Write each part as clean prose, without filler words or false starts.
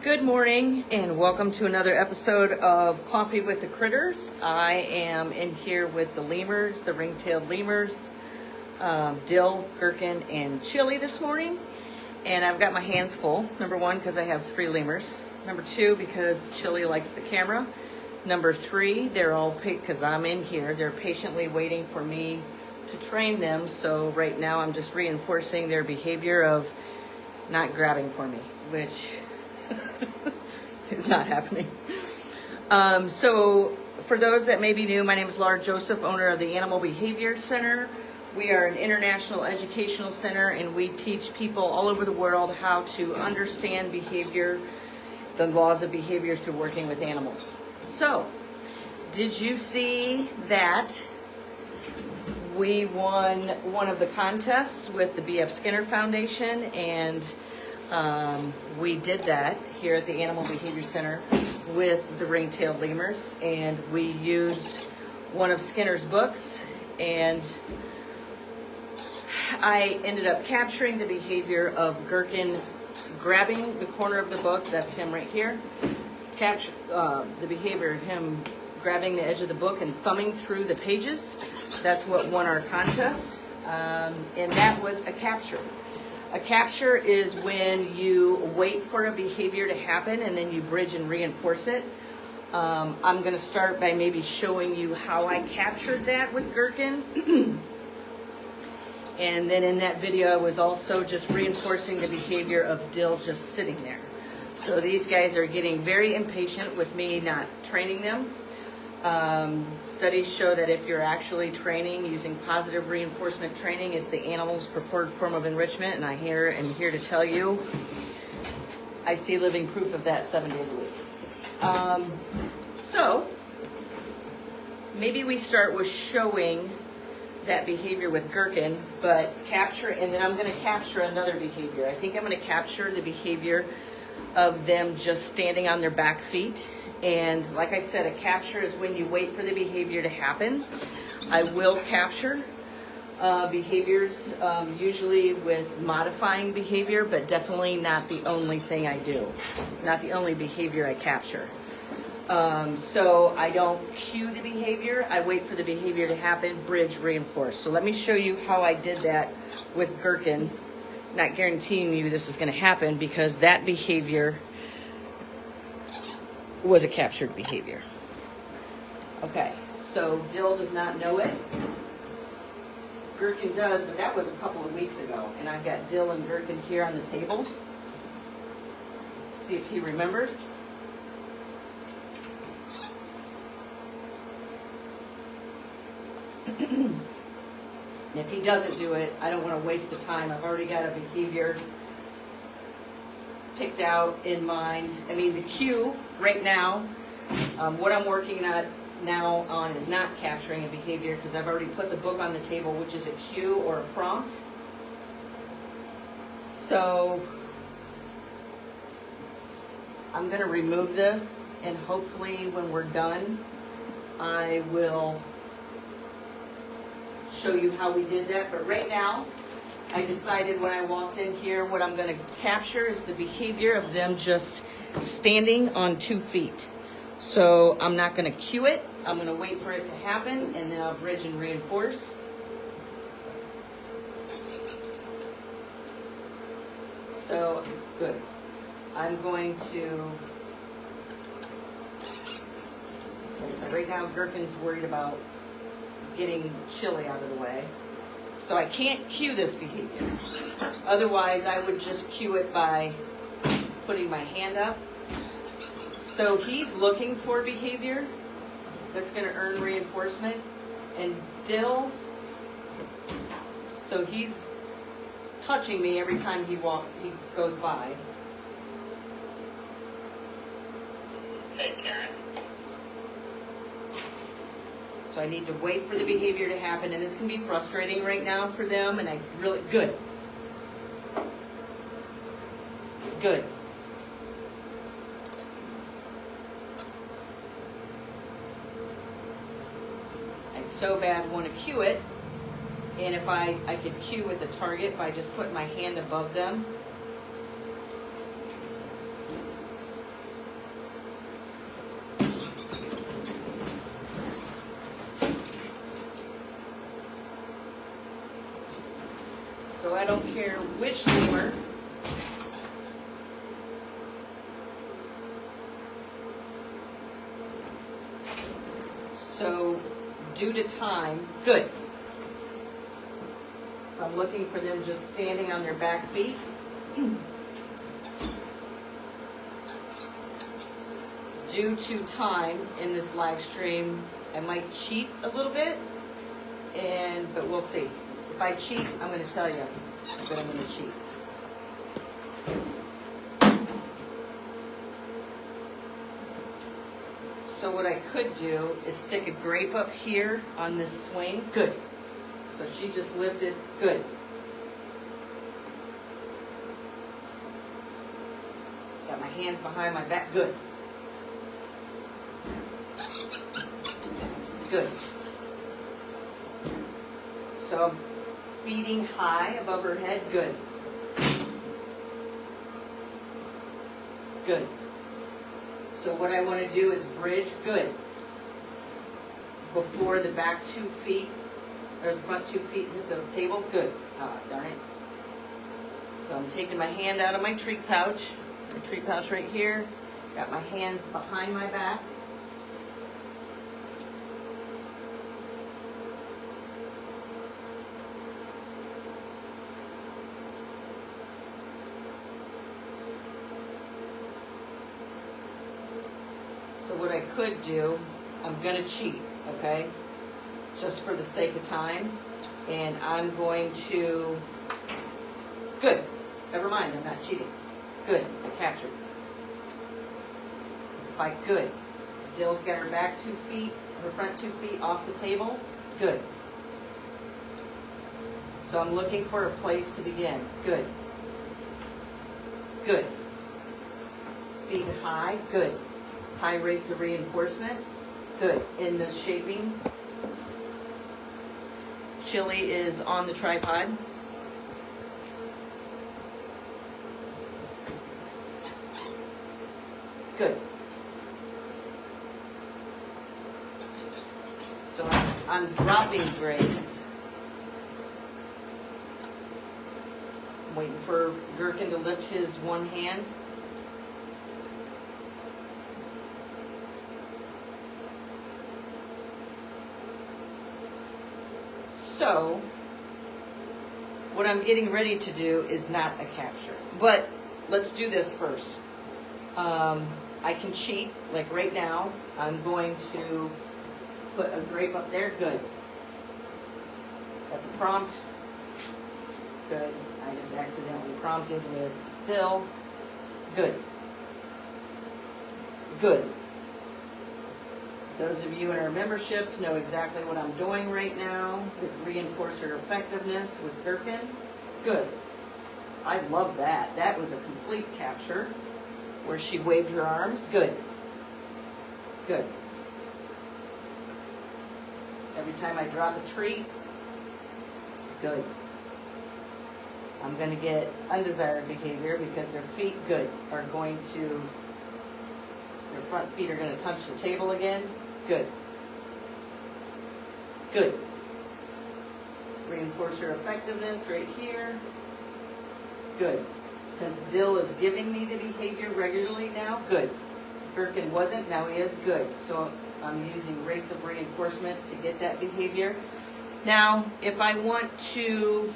Good morning and welcome to another episode of Coffee with the Critters. I am in here with the lemurs, the ring-tailed lemurs, dill, gherkin, and chili this morning. And I've got my hands full. Number one, because I have 3 lemurs. Number 2, because Chili likes the camera. Number 3, they're all, because I'm in here, they're patiently waiting for me to train them. So right now I'm just reinforcing their behavior of not grabbing for me, which is not happening. So for those that may be new, my name is Laura Joseph, owner of the Animal Behavior Center. We are an international educational center, and we teach people all over the world how to understand behavior, the laws of behavior through working with animals. So, did you see that we won one of the contests with the B.F. Skinner Foundation, and we did that here at the Animal Behavior Center with the ring-tailed lemurs, and we used one of Skinner's books, and I ended up capturing the behavior of Gherkin grabbing the corner of the book, that's him right here, capture the behavior of him grabbing the edge of the book and thumbing through the pages. That's what won our contest, and that was a capture. A capture is when you wait for a behavior to happen and then you bridge and reinforce it. I'm going to start by maybe showing you how I captured that with Gherkin. And then in that video, I was also just reinforcing the behavior of Dill just sitting there. So these guys are getting very impatient with me not training them. Studies show that if you're actually training using positive reinforcement training, it's the animal's preferred form of enrichment, and I'm here to tell you I see living proof of that 7 days a week. So maybe we start with showing that behavior with Gherkin, but capture, and then I'm going to capture another behavior. I think I'm going to capture the behavior of them just standing on their back feet. And like I said, a capture is when you wait for the behavior to happen. I will capture behaviors, usually with modifying behavior, but definitely not the only thing I do. Not the only behavior I capture. So I don't cue the behavior. I wait for the behavior to happen, bridge, reinforce. So let me show you how I did that with Gherkin. Not guaranteeing you this is going to happen because that behavior was a captured behavior. Okay, so Dill does not know it. Gherkin does, but that was a couple of weeks ago. And I've got Dill and Gherkin here on the table. See if he remembers. And if he doesn't do it, I don't want to waste the time. I've already got a behavior picked out in mind. I mean, the cue right now, what I'm working on now is not capturing a behavior because I've already put the book on the table, which is a cue or a prompt. So I'm going to remove this, and hopefully when we're done, I will show you how we did that. But right now, I decided when I walked in here, what I'm going to capture is the behavior of them just standing on 2 feet. So I'm not going to cue it. I'm going to wait for it to happen, and then I'll bridge and reinforce. So, good. I'm going to... Okay, so right now, Gherkin's worried about getting Chili out of the way. So I can't cue this behavior. Otherwise, I would just cue it by putting my hand up. So he's looking for behavior that's going to earn reinforcement. And Dill, so he's touching me every time he goes by. Hey, Karen. So I need to wait for the behavior to happen, and this can be frustrating right now for them, and good. I so bad want to cue it, and if I could cue with a target by just putting my hand above them. So I don't care which lemur. So due to time, good. I'm looking for them just standing on their back feet. Due to time in this live stream, I might cheat a little bit, but we'll see. If I cheat, I'm going to tell you that I'm going to cheat. So what I could do is stick a grape up here on this swing. Good. So she just lifted. Good. Got my hands behind my back. Good. Good. So I'm feeding high above her head. Good. Good. So what I want to do is bridge. Good. Before the back 2 feet, or the front 2 feet hit the table. Good. Ah, darn it. So I'm taking my hand out of my treat pouch. My treat pouch right here. Got my hands behind my back. So what I could do, I'm going to cheat, okay? Just for the sake of time. And I'm going to, good. Never mind, I'm not cheating. Good, I captured. If I could. Dill's got her back 2 feet, her front 2 feet off the table. Good. So I'm looking for a place to begin. Good. Good. Feet high. Good. High rates of reinforcement. Good. In the shaping. Chili is on the tripod. Good. So I'm dropping grapes. I'm waiting for Gherkin to lift his one hand. So, what I'm getting ready to do is not a capture. But let's do this first. I can cheat, like right now. I'm going to put a grape up there. Good. That's a prompt. Good. I just accidentally prompted with dill. Good. Good. Those of you in our memberships know exactly what I'm doing right now with reinforcer effectiveness with Gherkin. Good. I love that. That was a complete capture where she waved her arms. Good. Good. Every time I drop a treat, good. I'm going to get undesired behavior because their feet, good, are going to, their front feet are going to touch the table again. Good. Good. Reinforcer effectiveness right here. Good. Since Dill is giving me the behavior regularly now, good. Gherkin wasn't, now he is. Good. So I'm using rates of reinforcement to get that behavior. Now, if I want to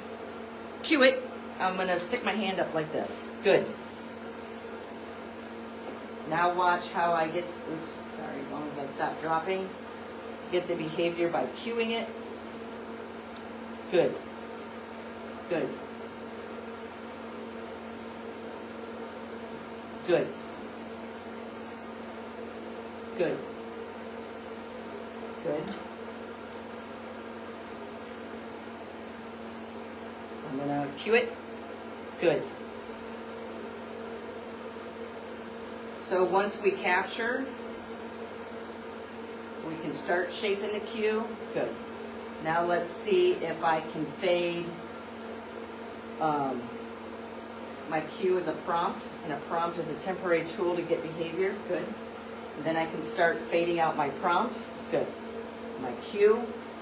cue it, I'm going to stick my hand up like this. Good. Now watch how I get, oops, sorry, as long as I stop dropping, get the behavior by cueing it. Good. Good. Good. Good. Good. I'm going to cue it. Good. So once we capture, we can start shaping the cue. Good. Now let's see if I can fade my cue as a prompt, and a prompt is a temporary tool to get behavior. Good. And then I can start fading out my prompt. Good. My cue,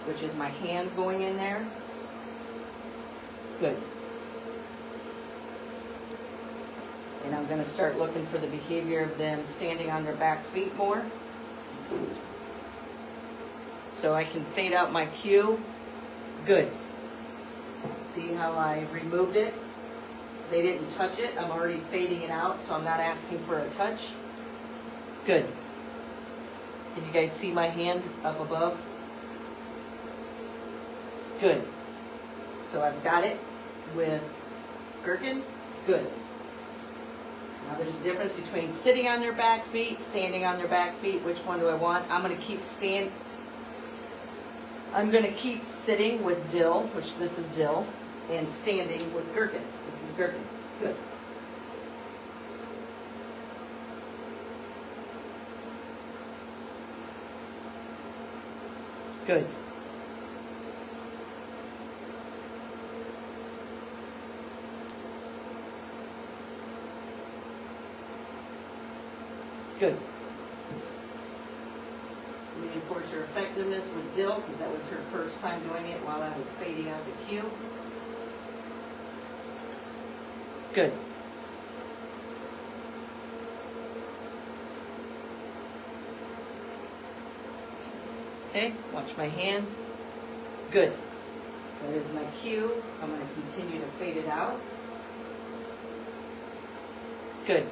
which is my hand going in there. Good. I'm going to start looking for the behavior of them standing on their back feet more. So I can fade out my cue. Good. See how I removed it? They didn't touch it. I'm already fading it out, so I'm not asking for a touch. Good. Can you guys see my hand up above? Good. So I've got it with gherkin. Good. Now there's a difference between sitting on their back feet, standing on their back feet. Which one do I want? I'm going to keep sitting with dill, which this is dill, and standing with gherkin. This is gherkin. Good. Good. Good. Reinforce her effectiveness with dill, because that was her first time doing it while I was fading out the cue. Good. Okay, watch my hand. Good. That is my cue. I'm going to continue to fade it out. Good.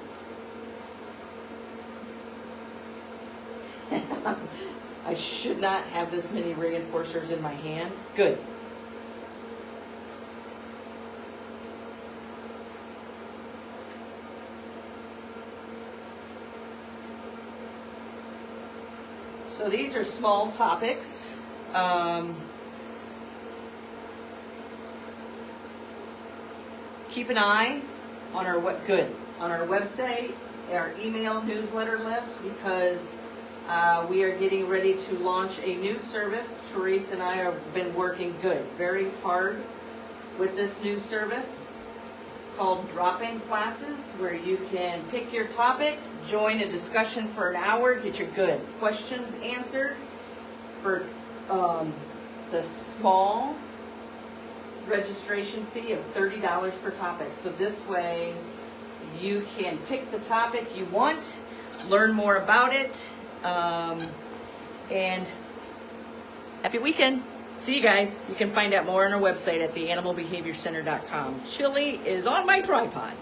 I should not have this many reinforcers in my hand. Good. So these are small topics. Keep an eye on our website, our email newsletter list, because we are getting ready to launch a new service. Therese and I have been working very hard with this new service called drop-in classes, where you can pick your topic, join a discussion for an hour, get your good questions answered for the small registration fee of $30 per topic. So this way you can pick the topic you want, learn more about it, and happy weekend. See you guys. You can find out more on our website at theanimalbehaviorcenter.com. Chili is on my tripod.